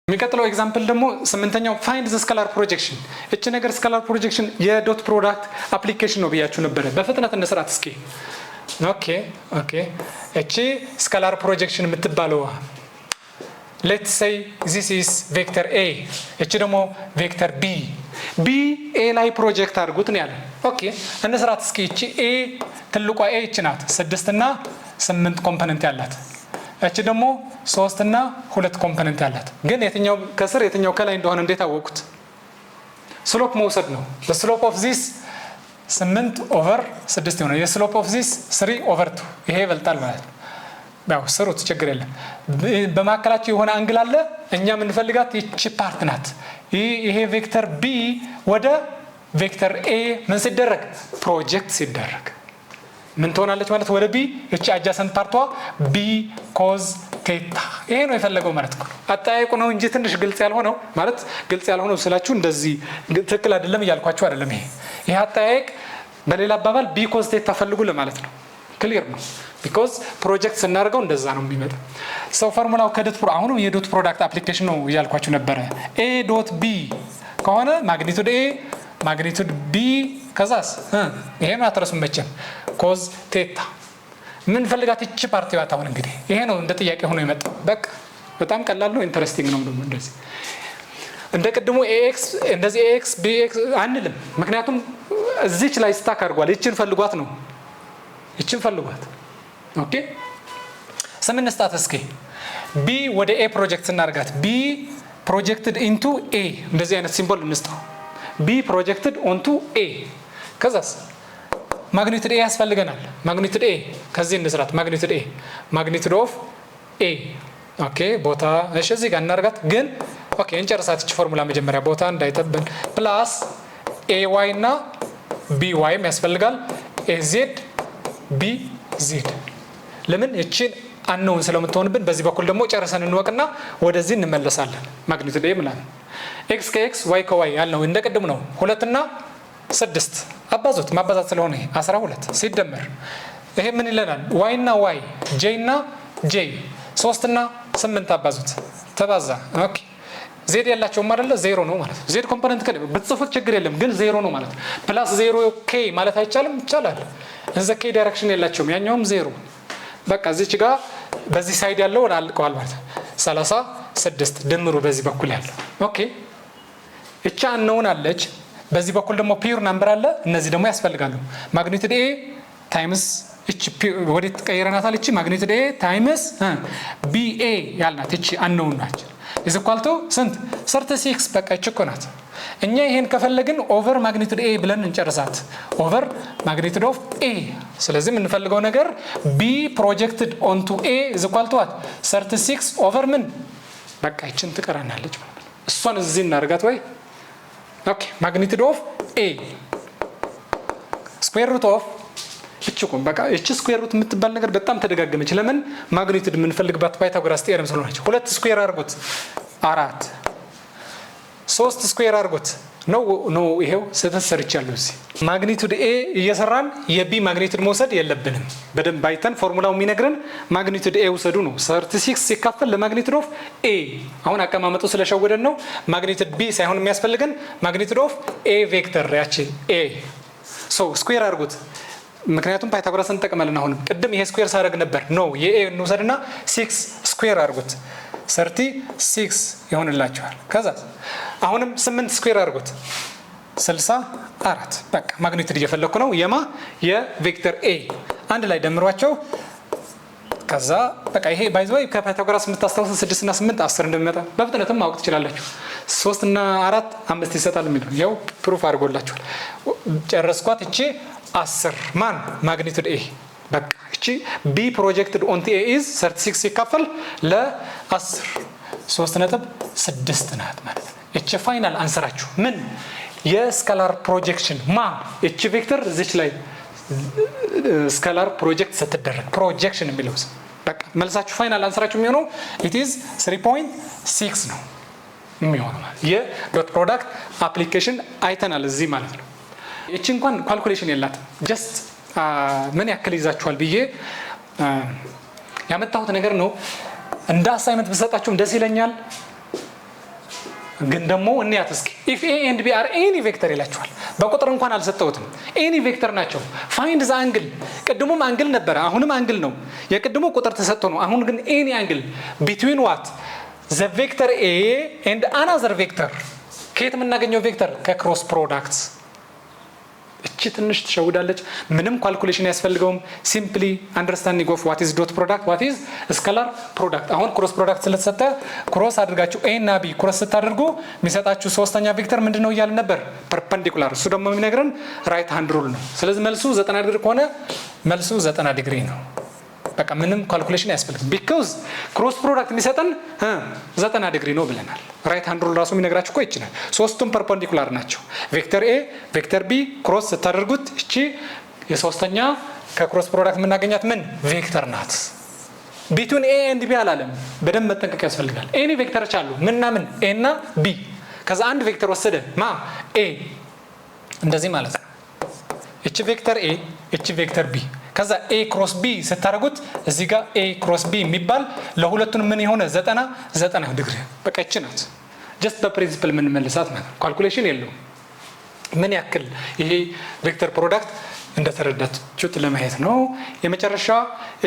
የሚቀጥለው ኤግዛምፕል ደግሞ ስምንተኛው ፋይንድ ዘ ስካላር ፕሮጀክሽን። እቺ ነገር ስካላር ፕሮጀክሽን የዶት ፕሮዳክት አፕሊኬሽን ነው ብያችሁ ነበር። በፍጥነት እንስራት እስኪ። ኦኬ እቺ ስካላር ፕሮጀክሽን የምትባለው ሌትስ ሴይ ዚስ ኢዝ ቬክተር ኤ፣ እቺ ደግሞ ቬክተር ቢ ኤ ላይ ፕሮጀክት አድርጉት ነው ያለ። ኦኬ እንስራት እስኪ። እቺ ኤ ትልቋ ኤ እቺ ናት 6 እና 8 ኮምፖነንት ያላት። እቺ ደግሞ 3 እና 2 ኮምፖነንት ያላት። ግን የትኛው ከስር የትኛው ከላይ እንደሆነ እንዴት አወቁት? ስሎፕ መውሰድ ነው። the slope of this 8/6 ይሆናል። የስሎፕ ኦፍ this 3/2 ይሄ ይበልጣል ማለት ነው። ያው ስሩት ችግር የለም። በማከላቸው የሆነ አንግል አለ። እኛ የምንፈልጋት ይቺ ፓርት ናት። ይሄ ቬክተር ቢ ወደ ቬክተር ኤ ምን ሲደረግ ፕሮጀክት ሲደረግ ምን ትሆናለች ማለት ወደ ቢ። እቺ አጃሰንት ፓርቷ ቢ ኮዝ ቴታ። ይሄ ነው የፈለገው ማለት ነው። አጠያየቁ ነው እንጂ ትንሽ ግልጽ ያልሆነው ማለት ግልጽ ያልሆነው ስላችሁ እንደዚህ ትክክል አይደለም እያልኳችሁ አይደለም። ይሄ አጠያየቅ በሌላ አባባል ቢ ኮዝ ቴታ ፈልጉ ለማለት ነው። ክሊር ነው። ቢኮዝ ፕሮጀክት ስናደርገው እንደዛ ነው የሚመጣ። ሰው ፎርሙላው ከዶት አሁንም የዶት ፕሮዳክት አፕሊኬሽን ነው እያልኳችሁ ነበረ። ኤ ዶት ቢ ከሆነ ማግኒቱድ ኤ ማግኒቱድ ቢ ከዛስ ይሄን አትረሱም መቼም ኮዝ ቴታ። ምን ፈልጋት እቺ ፓርቲዋ ታውን እንግዲህ ይሄ ነው እንደ ጥያቄ ሆኖ የመጣው። በቃ በጣም ቀላል ነው። ኢንተረስቲንግ ነው ደግሞ እንደዚህ እንደ ቅድሙ ኤክስ እንደዚህ ኤክስ ቢኤክስ አንልም። ምክንያቱም እዚች ላይ ስታክ አድርጓል። እቺን ፈልጓት ነው። እቺን ፈልጓት። ኦኬ ስምን ስታት እስኪ ቢ ወደ ኤ ፕሮጀክት እናርጋት። ቢ ፕሮጀክትድ ኢንቱ ኤ እንደዚህ አይነት ሲምቦል እንስጠው። ቢ ፕሮጀክትድ ኦንቱ ኤ ከዛስ ማግኒቱድ ኤ ያስፈልገናል። ማግኒቱድ ኤ ከዚህ እንስራት። ማግኒቱድ ኤ ማግኒቱድ ኦፍ ኤ ኦኬ ቦታ እሺ እዚህ ጋር እናርጋት። ግን ኦኬ እንጨርሳት። እቺ ፎርሙላ መጀመሪያ ቦታ እንዳይጠብን ፕላስ ኤ ዋይ እና ቢ ዋይም ያስፈልጋል። ኤ ዜድ ቢ ዜድ ለምን እቺን አንነውን ስለምትሆንብን በዚህ በኩል ደግሞ ጨርሰን እንወቅና ወደዚህ እንመለሳለን። ማግኒቱድ ኤ ማለት ኤክስ ከኤክስ ዋይ ከዋይ ያልነው እንደቀድም ነው። 2 እና 6 አባዙት። ማባዛት ስለሆነ 12 ሲደመር ይሄ ምን ይለናል? ዋይ እና ዋይ ጄ እና ጄ 3 እና 8 አባዙት ተባዛ። ኦኬ ዜድ ያላቸውም አይደለ ዜሮ ነው ማለት ነው። ዜድ ኮምፖነንት ከለ ብትጽፉት ችግር የለም ግን ዜሮ ነው ማለት ነው። ፕላስ ዜሮ ኬ ማለት አይቻልም? ይቻላል። እዛ ኬ ዳይሬክሽን የላቸውም። ያኛውም ዜሮ በቃ እዚች ጋር በዚህ ሳይድ ያለው አልቀዋል ማለት ነው። 36 ድምሩ በዚህ በኩል ያለው ኦኬ። እቻ አንነውን አለች። በዚህ በኩል ደግሞ ፒውር ናምበር አለ። እነዚህ ደግሞ ያስፈልጋሉ። ማግኒቱድ ኤ ታይምስ እቺ ወዴት ተቀየረናታል? እቺ ማግኒቱድ ኤ ታይምስ ቢኤ ያልናት እቺ አንነውን ናት። ኢዝ ኢኳል ቱ ስንት 36 በቃ እቺ እኮ ናት። እኛ ይሄን ከፈለግን ኦቨር ማግኒቱድ ኤ ብለን እንጨርሳት። ኦቨር ማግኒቱድ ኦፍ ኤ። ስለዚህ የምንፈልገው ነገር ቢ ፕሮጀክትድ ኦንቱ ኤ ኢዝ ኢኳል ቱ 36 ኦቨር ምን በቃ እቺን ትቀራናለች ማለት ነው። እሷን እዚህ እናርጋት ወይ ኦኬ ማግኒቱድ ኦፍ ኤ ስኩዌር ሩት ኦፍ እቺኮም በቃ እቺ ስኩዌር ሩት የምትባል ነገር በጣም ተደጋገመች። ለምን ማግኒቱድ የምንፈልግባት ፓይታጎራስ ቲዮረም ስለሆነች። 2 ስኩዌር አድርጉት 4 3 ስኩዌር አድርጉት ነው ይሄው ስተሰርቻለሁ። እዚህ ማግኒቱድ ኤ እየሰራን የቢ ማግኒቱድ መውሰድ የለብንም። በደንብ አይተን ፎርሙላው የሚነግረን ማግኒቱድ ኤ ውሰዱ ነው። 36 ሲካፈል ለማግኒቱድ ኦፍ ኤ አሁን አቀማመጡ ስለሸወደን ነው። ማግኒቱድ ቢ ሳይሆን የሚያስፈልገን ማግኒቱድ ኦፍ ኤ ቬክተር ያቺ ኤ ሶ ስኩዌር አድርጉት። ምክንያቱም ፓይታጎራስ እንጠቀማለን። አሁንም ቅድም ይሄ ስኩዌር ሳደርግ ነበር ነው የኤ እንውሰድና 6 ስኩዌር አድርጉት 36 ይሆንላችኋል። ከዛ አሁንም 8 ስኩዌር አድርጉት 64 በቃ ማግኒቱድ እየፈለኩ ነው የቬክተር ኤ አንድ ላይ ደምሯቸው። ከዛ በቃ ይሄ ባይ ዘ ወይ ከፓይታጎራስ የምታስታውሱ 6 እና 8 10 እንደሚመጣ በፍጥነትም ማወቅ ትችላላችሁ። 3 እና 4 5 ይሰጣል የሚለው ያው ፕሩፍ አድርጎላችኋል። ጨረስኳት። እቺ 10 ማን ማግኒቱድ ኤ በቃ እቺ ቢ ፕሮጀክትድ ኦን ኤ ኢዝ 36 ሲካፈል ለ10 3.6 ናት ማለት ነው። እቺ ፋይናል አንሰራችሁ ምን የስካላር ፕሮጀክሽን እቺ ቬክተር እዚች ላይ ስካላር ፕሮጀክት ስትደረግ ፕሮጀክሽን የሚለው በቃ መልሳችሁ ፋይናል አንሰራችሁ የሚሆነው ኢት ኢዝ 3.6 ነው የሚሆነው። የዶት ፕሮዳክት አፕሊኬሽን አይተናል እዚህ ማለት ነው። እቺ እንኳን ካልኩሌሽን የላትም ጀስት ምን ያክል ይዛችኋል ብዬ ያመጣሁት ነገር ነው። እንደ አሳይመንት ብሰጣችሁም ደስ ይለኛል። ግን ደግሞ እንያት እስኪ if a and b are any vector ይላችኋል። በቁጥር እንኳን አልሰጠውትም any vector ናቸው። find the angle ቅድሙም አንግል ነበር አሁንም አንግል ነው። የቅድሙ ቁጥር ተሰጥቶ ነው። አሁን ግን any angle between what the vector a and another vector ከየት የምናገኘው ቬክተር ከክሮስ ፕሮዳክትስ። እቺ ትንሽ ትሸውዳለች። ምንም ካልኩሌሽን ያስፈልገውም ሲምፕሊ አንደርስታንዲንግ ኦፍ ዋት ኢዝ ዶት ፕሮዳክት ዋት ኢዝ ስካላር ፕሮዳክት። አሁን ክሮስ ፕሮዳክት ስለተሰጠ ክሮስ አድርጋችሁ ኤ እና ቢ ክሮስ ስታደርጉ የሚሰጣችሁ ሶስተኛ ቬክተር ምንድነው እያለ ነበር? ፐርፐንዲኩላር። እሱ ደግሞ የሚነግረን ራይት ሃንድ ሩል ነው። ስለዚህ መልሱ 90 ዲግሪ ከሆነ መልሱ 90 ዲግሪ ነው። በቃ ምንም ካልኩሌሽን ያስፈልግም ቢኮዝ ክሮስ ፕሮዳክት የሚሰጠን 90 ዲግሪ ነው ብለናል። ራይት ሃንድ ሩል ራሱ የሚነግራችሁ እኮ ይችላል። ሶስቱም ፐርፐንዲኩላር ናቸው። ቬክተር ኤ ቬክተር ቢ ክሮስ ስታደርጉት እቺ የሶስተኛ ከክሮስ ፕሮዳክት የምናገኛት ምን ቬክተር ናት። ቢትዊን ኤ ኤንድ ቢ አላለም። በደንብ መጠንቀቅ ያስፈልጋል። ኤኒ ቬክተሮች አሉ ምንና ምን ኤ እና ቢ። ከዛ አንድ ቬክተር ወሰደ ማ ኤ እንደዚህ ማለት ነው። እቺ ቬክተር ኤ እቺ ቬክተር ቢ ከዛ ኤ ክሮስ ቢ ስታደርጉት እዚህ ጋር ኤ ክሮስ ቢ የሚባል ለሁለቱንም ምን የሆነ 90 ዲግሪ በቃ እቺ ናት። ጀስት በፕሪንሲፕል ምን መልሳት ማለት ካልኩሌሽን የለውም። ምን ያክል ይሄ ቬክተር ፕሮዳክት እንደተረዳችሁት ለማየት ነው። የመጨረሻ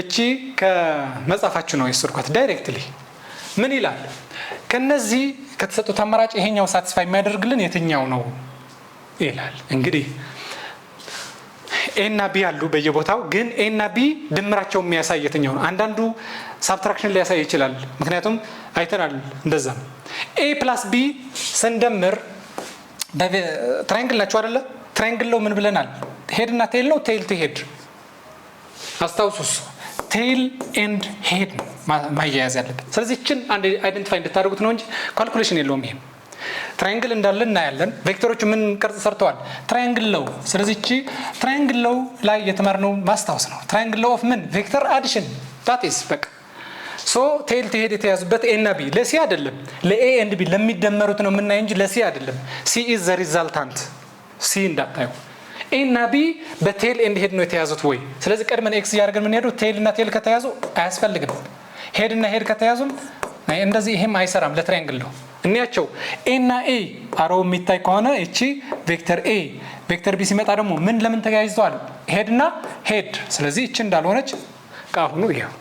እቺ ከመጻፋችሁ ነው የወሰድኳት ዳይሬክትሊ ምን ይላል? ከነዚህ ከተሰጡት አማራጭ ይሄኛው ሳቲስፋይ የሚያደርግልን የትኛው ነው ይላል። እንግዲህ ኤ እና ቢ አሉ በየቦታው ግን ኤ እና ቢ ድምራቸው የሚያሳይ የትኛው ነው? አንዳንዱ ሳብትራክሽን ሊያሳይ ይችላል። ምክንያቱም አይተናል እንደዛም ኤ ፕላስ ቢ ስንደምር ትራያንግል ናቸው አይደለ? ትራያንግል ነው ምን ብለናል? ሄድ እና ቴል ነው። ቴል ቱ ሄድ አስታውሱስ። ቴል ኤንድ ሄድ ነው ማያያዝ ያለበት። ስለዚህ እችን አንድ አይደንቲፋይ እንድታደርጉት ነው እንጂ ካልኩሌሽን የለውም። ይሄ ትራያንግል እንዳለ እናያለን። ቬክተሮቹ ምን ቅርጽ ሰርተዋል? ትራያንግል ለው። ስለዚህ እቺ ትራያንግል ለው ላይ የተማርነው ማስታወስ ነው። ትራያንግል ለው ኦፍ ምን ቬክተር አዲሽን ዳት ኢዝ በቃ ሶ ቴል ቱ ሄድ የተያዙበት ኤ እና ቢ ለሲ አይደለም ለኤ ኤንድ ቢ ለሚደመሩት ነው የምናየው እንጂ ለሲ አይደለም። ሲ ኢዝ ዘ ሪዛልታንት። ሲ እንዳታዩ ኤ እና ቢ በቴል ኤንድ ሄድ ነው የተያዙት ወይ? ስለዚህ ቀድመን ኤክስ እያደረግን ምን ሄዱ ቴል እና ቴል ከተያዙ አያስፈልግም። ሄድ እና ሄድ ከተያዙም እንደዚህ ይሄም አይሰራም ለትራያንግል ነው። እንያቸው ኤ እና ኤ አሮው የሚታይ ከሆነ እቺ ቬክተር ኤ ቬክተር ቢ ሲመጣ ደግሞ ምን ለምን ተያይዘዋል? ሄድ እና ሄድ። ስለዚህ እቺ እንዳልሆነች ካሁኑ ይሄው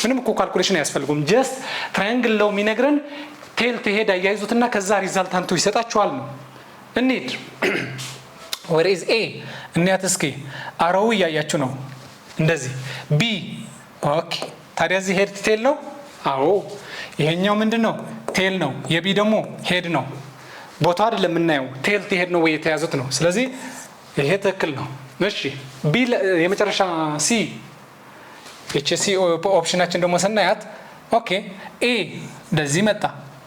ምንም እኮ ካልኩሌሽን አያስፈልጉም። ጀስት ትራያንግል ለው የሚነግረን ቴል ቱ ሄድ አያይዙትና ከዛ ሪዛልታንቱ ይሰጣችኋል ነው። እንሂድ where is a እንያት እስኪ አሮው እያያችሁ ነው እንደዚህ ቢ ኦኬ። ታዲያ እዚህ ሄድ ቴል ነው? አዎ ይሄኛው ምንድነው? ቴል ነው። የቢ ደግሞ ሄድ ነው። ቦታው አይደለም የምናየው ቴል ቱ ሄድ ነው ወይ የተያዙት ነው። ስለዚህ ይሄ ትክክል ነው። እሺ ቢ የመጨረሻ ሲ እቺ ሲ ኦፕሽናችን ደግሞ ስናያት ኦኬ ኤ እንደዚህ መጣ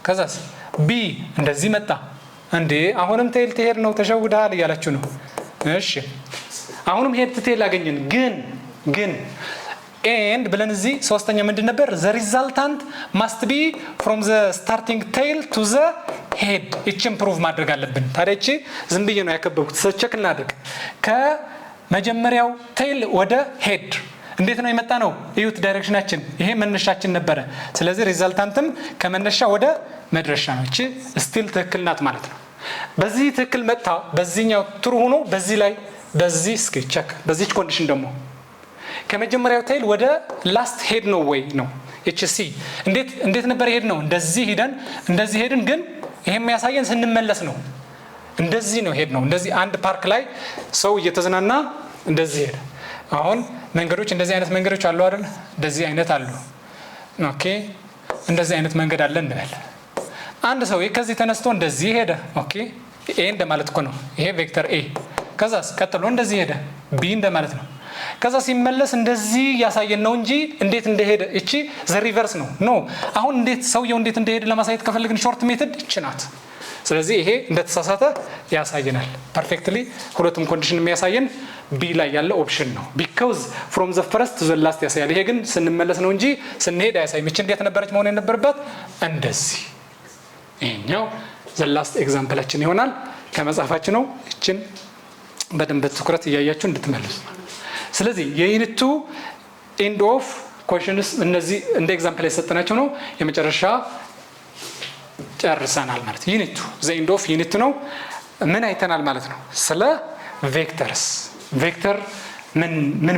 ከዛስ ቢ እንደዚህ መጣ። እንዴ አሁንም ቴል ቱ ሄድ ነው ተሸውደሃል እያላችሁ ነው። እሺ አሁንም ሄድ ቱ ቴል አገኘን። ግን ኤንድ ብለን እዚህ ሶስተኛ ምንድን ነበር? ዘ ሪዛልታንት ማስት ቢ ፍሮም ዘ ስታርቲንግ ቴል ቱ ዘ ሄድ። እቺን ፕሩቭ ማድረግ አለብን። ታዲያ እቺ ዝም ብዬ ነው ያከበብኩት። ቸክ እናድርግ። ከመጀመሪያው ቴል ወደ ሄድ እንዴት ነው የመጣ ነው? እዩት ዳይሬክሽናችን። ይሄ መነሻችን ነበረ። ስለዚህ ሪዛልታንትም ከመነሻ ወደ መድረሻ ነው። እቺ ስቲል ትክክል ናት ማለት ነው። በዚህ ትክክል መጣ። በዚህኛው ትሩ ሆኖ በዚህ ላይ በዚህ እስኪ ቸክ። በዚህች ኮንዲሽን ደግሞ ከመጀመሪያው ቴል ወደ ላስት ሄድ ነው ወይ ነው። እቺ ሲ እንዴት ነበር ሄድ ነው? እንደዚህ ሄደን እንደዚህ ሄድን። ግን ይሄ የሚያሳየን ስንመለስ ነው። እንደዚህ ነው ሄድ ነው። እንደዚህ አንድ ፓርክ ላይ ሰው እየተዝናና እንደዚህ ሄደ። አሁን መንገዶች እንደዚህ አይነት መንገዶች አሉ አይደል? እንደዚህ አይነት አሉ። ኦኬ እንደዚህ አይነት መንገድ አለ እንበል። አንድ ሰው ከዚህ ተነስቶ እንደዚህ ሄደ። ኦኬ ኤ እንደማለት እኮ ነው። ይሄ ቬክተር ኤ። ከዛስ ቀጥሎ እንደዚህ ሄደ ቢ እንደማለት ነው። ከዛ ሲመለስ እንደዚህ ያሳየን ነው እንጂ እንዴት እንደሄደ እቺ ዘ ሪቨርስ ነው። ኖ አሁን እንዴት ሰውየው እንዴት እንደሄደ ለማሳየት ከፈለግን ሾርት ሜተድ እቺ ናት። ስለዚህ ይሄ እንደተሳሳተ ያሳየናል ፐርፌክትሊ። ሁለቱም ኮንዲሽን የሚያሳየን ቢ ላይ ያለ ኦፕሽን ነው። ቢኮዝ ፍሮም ዘ ፈርስት ዘ ላስት ያሳያል። ይሄ ግን ስንመለስ ነው እንጂ ስንሄድ አያሳይም። እቺ እንዴት ነበረች መሆን የነበረባት? እንደዚህ። ይሄኛው ዘ ላስት ኤግዛምፕላችን ይሆናል። ከመጽሐፋችን ነው። እቺን በደንብ ትኩረት እያያችሁ እንድትመለሱ። ስለዚህ የዩኒቱ ኤንድ ኦፍ ኩዌስችንስ እነዚህ እንደ ኤግዛምፕል የሰጠናቸው ነው። የመጨረሻ ጨርሰናል ማለት ዩኒት ዘ ኤንድ ኦፍ ዩኒት ነው። ምን አይተናል ማለት ነው? ስለ ቬክተርስ ቬክተር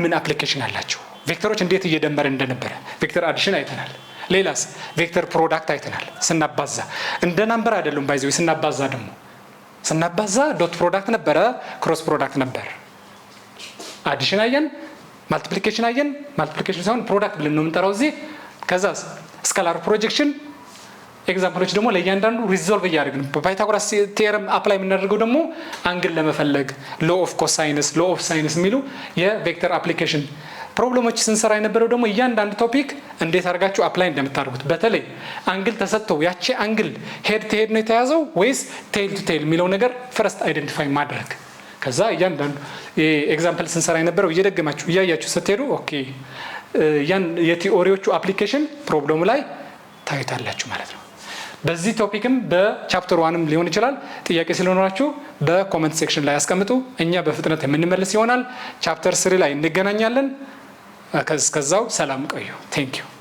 ምን አፕሊኬሽን አላቸው፣ ቬክተሮች እንዴት እየደመረ እንደነበረ ቬክተር አዲሽን አይተናል። ሌላስ ቬክተር ፕሮዳክት አይተናል። ስናባዛ እንደ ናምበር አይደለም ባይዘው ስናባዛ ዶት ፕሮዳክት ነበረ፣ ክሮስ ፕሮዳክት ነበር። አዲሽን አየን፣ ማልቲፕሊኬሽን አየን። ማልቲፕሊኬሽን ሳይሆን ፕሮዳክት ብለን ነው የምንጠራው እዚህ። ከዛ ስካላር ፕሮጀክሽን ኤግዛምፕሎች ደግሞ ለእያንዳንዱ ሪዞልቭ እያደረግን በፓይታጎራስ ቴረም አፕላይ የምናደርገው ደግሞ አንግል ለመፈለግ ሎ ኦፍ ኮሳይንስ ሎ ኦፍ ሳይንስ የሚሉ የቬክተር አፕሊኬሽን ፕሮብሌሞች ስንሰራ የነበረው ደግሞ እያንዳንዱ ቶፒክ እንዴት አድርጋችሁ አፕላይ እንደምታደርጉት በተለይ አንግል ተሰጥተው ያቺ አንግል ሄድ ቱ ሄድ ነው የተያዘው ወይስ ቴል ቱ ቴል የሚለው ነገር ፈርስት አይደንቲፋይ ማድረግ። ከዛ እያንዳንዱ ኤግዛምፕል ስንሰራ የነበረው እየደገማችሁ እያያችሁ ስትሄዱ ኦኬ የቲዎሪዎቹ አፕሊኬሽን ፕሮብሌሙ ላይ ታዩታላችሁ ማለት ነው። በዚህ ቶፒክም በቻፕተር 1ም ሊሆን ይችላል ጥያቄ ስለሆናችሁ በኮሜንት ሴክሽን ላይ አስቀምጡ። እኛ በፍጥነት የምንመልስ ይሆናል። ቻፕተር 3 ላይ እንገናኛለን። ከዛው ሰላም ቆዩ። ቴንክ ዩ